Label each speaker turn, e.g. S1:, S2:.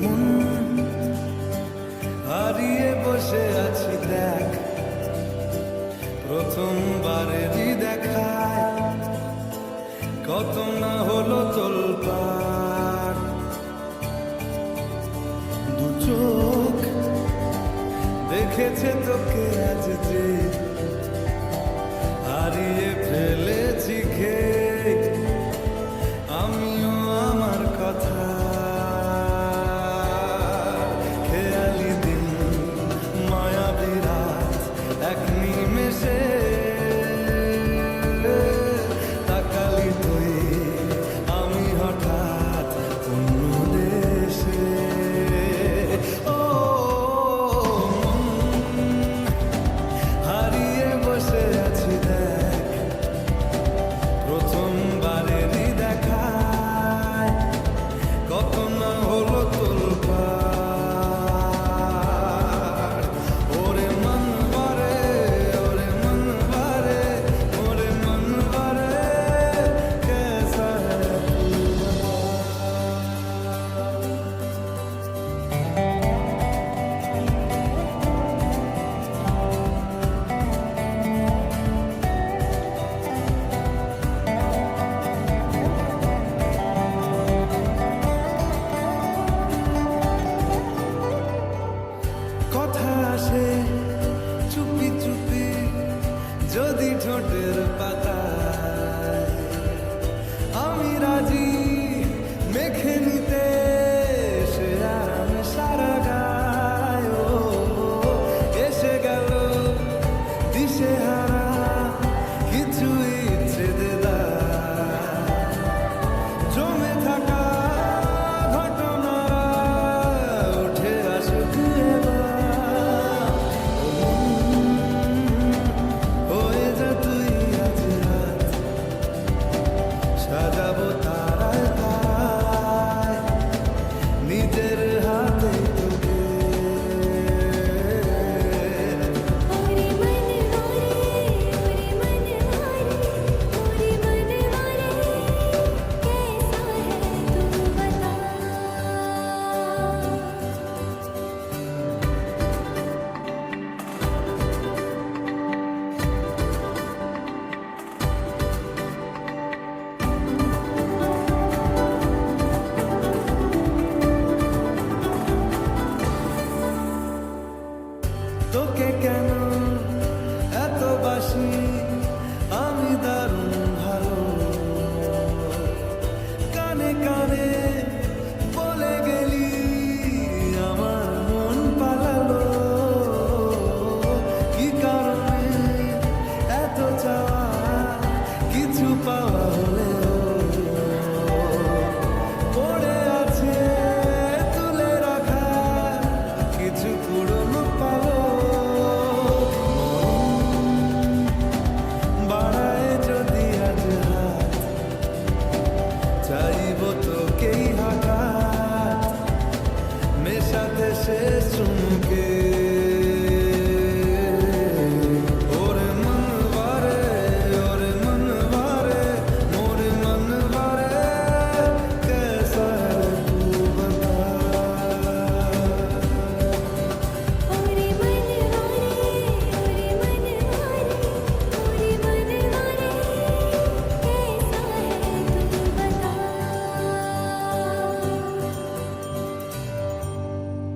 S1: মন হারিয়ে বসে আছি দেখ, প্রথমবারেরই দেখায় কত না হলো তোলপাড়। দু চোখ দেখেছে তোকে আজ যে, হারিয়ে ফেলেছি খেয়ে আমিও আমার কথা। খেয়ালি দিন মায়াবী রাত এক নিমেষে তাকালি তুই আমি হঠাৎ অন্য দেশে। ও হারিয়ে বসে আছি দেখ, প্রথমবারেরই দেখায় কত না হলো তোলপাড়। ওরে মন বারে, ওরে মন বারে, ওরে মন বারে, कैसा है तू बता। কথা আসে চুপি চুপি যদি ঠোঁটের পাতায়, আমি রাজি মেখে নিতে সে আরাম সারা গায়। ও এসে গেল দিশে হারা কিছু ইচ্ছে দেদার, জমে থাকা ঘটনা উঠে আসুক এবার। হয়ে যা তুই আজ রাত, সাজাবো তারায় তারায় নিজের হাতে তোকে।
S2: ओरे मनवारे, ओरे मनवारे, ओरे मनवारे, कैसा है तू बता।
S1: তোকে কেন এত বাসি আমি দারুণ ভালো, কানে কানে